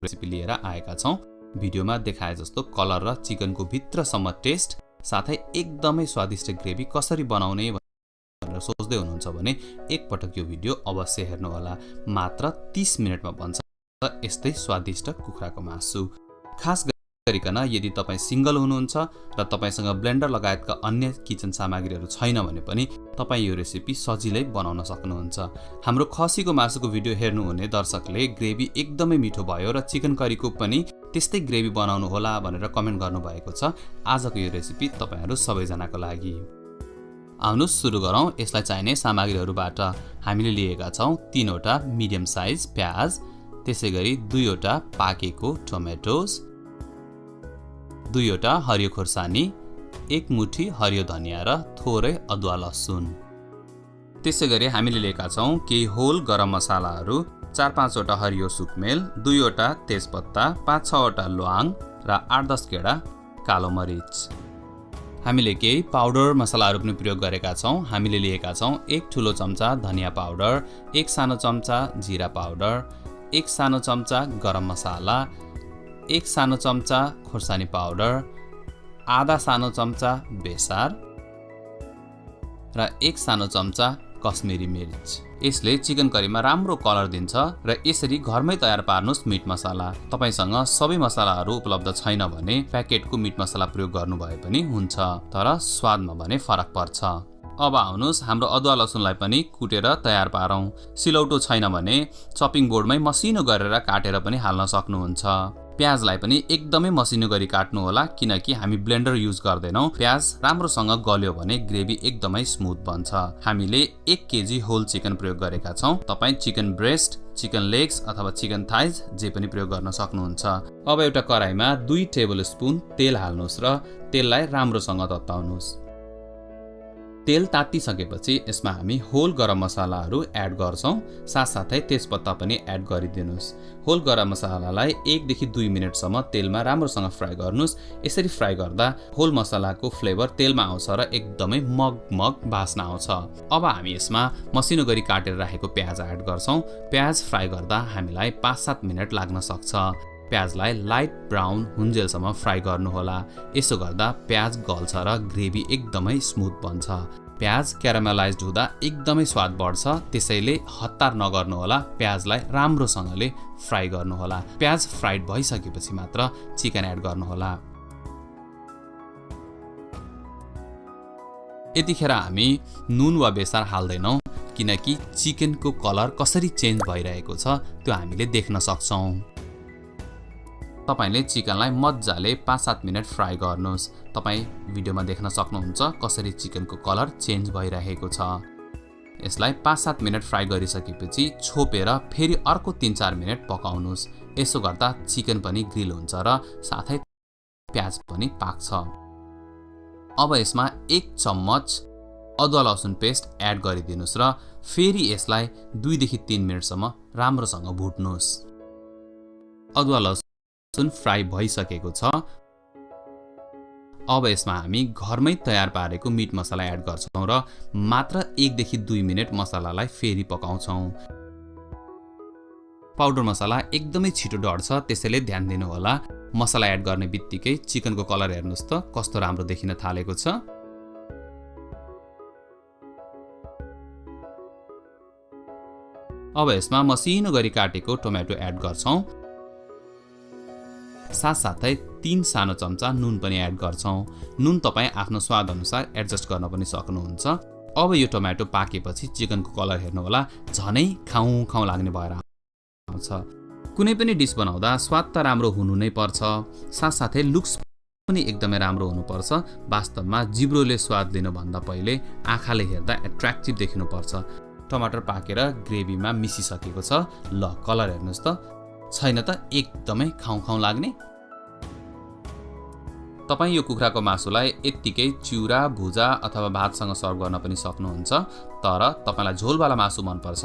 Recipe लिएर आएका छौं। भिडियोमा देखाए जस्तो कलर र चिकनको भित्रसम्म टेस्ट साथै एकदमै स्वादिष्ट ग्रेभी कसरी बनाउने भनेर सोच्दै हुनुहुन्छ भने एक पटक यो भिडियो अवश्य हेर्नुहोला। मात्र 30 मिनेटमा बन्छ यस्तै स्वादिष्ट कुखुराको मासु। खास गरिकन यदि तपाई सिंगल हुनुहुन्छ र तपाईसँग ब्लेन्डर लगायतका अन्य किचन सामग्रीहरू छैन भने पनि तपाई यो रेसिपी सजिलै बनाउन सक्नुहुन्छ। हाम्रो खसीको मासुको भिडियो हेर्नुहुने दर्शकले ग्रेभी एकदमै मिठो भयो र चिकन करीको पनि त्यस्तै ग्रेभी बनाउनु होला भनेर कमेन्ट गर्नुभएको छ। आजको यो रेसिपी तपाईहरु सबैजनाको लागि। आउनुस् सुरु गरौँ। यसलाई चाहिने सामग्रीहरूबाट हामीले लिएका छौं 3 वटा मिडियम साइज प्याज, त्यसैगरी 2 वटा पाकेको टमेटोज, 2 वटा हरियो खोर्सानी, 1 मुठी हरियो धनिया र थोरै अदुवा लसुन। त्यसैगरी हामीले लिएका छौं केही होल गरम मसालाहरू, 4-5 वटा हरियो सुकमेल, 2 वटा तेजपत्ता, 5-6 वटा ल्वाङ र 8-10 गेडा कालो मरिच। हामीले केही पाउडर मसालाहरू पनि प्रयोग गरेका छौं। हामीले लिएका छौं 1 ठूलो चम्चा धनिया पाउडर, 1 सानो चम्चा जिरा पाउडर, 1 सानो चम्चा गरम मसाला, 1 सानो चम्चा खोर्सानी पाउडर, आधा सानो चम्चा बेसार र 1 सानो चम्चा कश्मीरी मिर्च। यसले चिकन करीमा राम्रो कलर दिन्छ र यसरी घरमै तयार पार्नुस् मिट मसाला। तपाईसँग सबै मसालाहरू उपलब्ध छैन भने प्याकेटको मिट मसाला प्रयोग गर्नु भए पनि हुन्छ, तर स्वादमा भने फरक पर्छ। अब आउनुस् हाम्रो अदुवा लसुनलाई पनि कुटेर तयार पारौं। सिलौटो छैन भने चपिङ बोर्डमै मसिनो गरेर काटेर पनि हाल्न सक्नुहुन्छ। प्याजलाई पनि एकदमै मसिनो गरी काट्नु होला किनकि हामी ब्लेन्डर युज गर्दैनौं। प्याज राम्रोसँग गल्यो भने ग्रेभी एकदमै स्मुथ बन्छ। हामीले 1 केजी होल चिकन प्रयोग गरेका छौं। तपाई चिकन ब्रेस्ट, चिकन लेग्स अथवा चिकन थाइज जे पनि प्रयोग गर्न सक्नुहुन्छ। अब एउटा कराईमा 2 टेबलस्पुन तेल हाल्नुस् र तेललाई राम्रोसँग तताउनुस्। तेल तातिसकेपछि यसमा हामी होल गरम मसालाहरू एड गर्छौं, साथसाथै तेजपत्ता पनि एड गरिदिनुस्। होल गरम मसालालाई 1 देखि 2 मिनेटसम्म तेलमा राम्रोसँग फ्राई गर्नुस्। यसरी फ्राई गर्दा होल मसालाको फ्लेभर तेलमा आउँछ र एकदमै मग वासना आउँछ। अब हामी यसमा मसिनो गरी काटेर राखेको प्याज एड गर्छौं। प्याज फ्राई गर्दा हामीलाई 5-7 मिनेट लाग्न सक्छ। प्याजलाई लाइट ब्राउन हुन्जेलसम्म फ्राई गर्नुहोला। यसो गर्दा प्याज गल्छ र ग्रेभी एकदमै स्मुथ बन्छ। प्याज क्यारामेलाइज्ड हुँदा एकदमै स्वाद बढ्छ, त्यसैले हतार नगर्नुहोला। प्याजलाई राम्रोसँगले फ्राई गर्नुहोला। प्याज फ्राइड भइसकेपछि मात्र चिकन एड गर्नुहोला। यतिखेर हामी नुन वा बेसार हाल्दैनौं किनकि चिकनको कलर कसरी चेन्ज भइरहेको छ त्यो हामीले देख्न सक्छौं। तपाईले चिकनलाई मज्जाले 5-7 मिनेट फ्राई गर्नुस्। तपाई भिडियोमा देख्न सक्नुहुन्छ कसरी चिकनको कलर चेन्ज भइरहेको छ। यसलाई 5-7 मिनेट फ्राई गरिसकेपछि छोपेर फेरि अर्को 3-4 मिनेट पकाउनुस्। यसो गर्दा चिकन पनि ग्रिल हुन्छ र साथै प्याज पनि पाक्छ। अब यसमा 1 चम्मच अदुवा लसुन पेस्ट एड गरिदिनुस् र फेरि यसलाई 2 देखि 3 मिनेटसम्म राम्रोसँग भुट्नुस्। अदुवा लसुन फ्राई भइसकेको छ। अब यसमा हामी घरमै तयार पारेको मिट मसाला एड गर्छौं र मात्र 1 देखि 2 मिनेट मसालालाई फेरि पकाउँछौं। पाउडर मसाला एकदमै छिटो डढ्छ, त्यसैले ध्यान दिनु होला। मसाला एड गर्ने बित्तिकै चिकनको कलर हेर्नुस् त कस्तो राम्रो देखिन थालेको छ। अब यसमा मसिनो गरी काटेको टोमेटो एड गर्छौं। साथसाथै 3 सानो चम्चा नुन पनि एड गर्छौं। नुन तपाई आफ्नो स्वाद अनुसार एडजस्ट गर्न पनि सक्नुहुन्छ। अब यो टोमेटो पाकेपछि चिकनको कलर हेर्नु होला, झनै खाउँ लाग्ने भएर आउँछ। कुनै पनि डिश बनाउँदा स्वाद त राम्रो हुनु नै पर्छ, साथसाथै लुक्स पनि एकदमै राम्रो हुनुपर्छ। वास्तवमा जिब्रोले स्वाद लिनु भन्दा पहिले आँखाले हेर्दा एट्र्याक्टिभ देखिनु पर्छ। टमाटर पाकेर ग्रेभीमा मिसिसकेको छ। ल कलर हेर्नुस् त, छैन त एकदमै खाउँ लाग्ने। तपाई यो कुखुराको मासुलाई यत्तिकै चिउरा, भुजा अथवा भातसँग सर्भ गर्न पनि सक्नुहुन्छ। तर तपाईलाई झोलवाला मासु मन पर्छ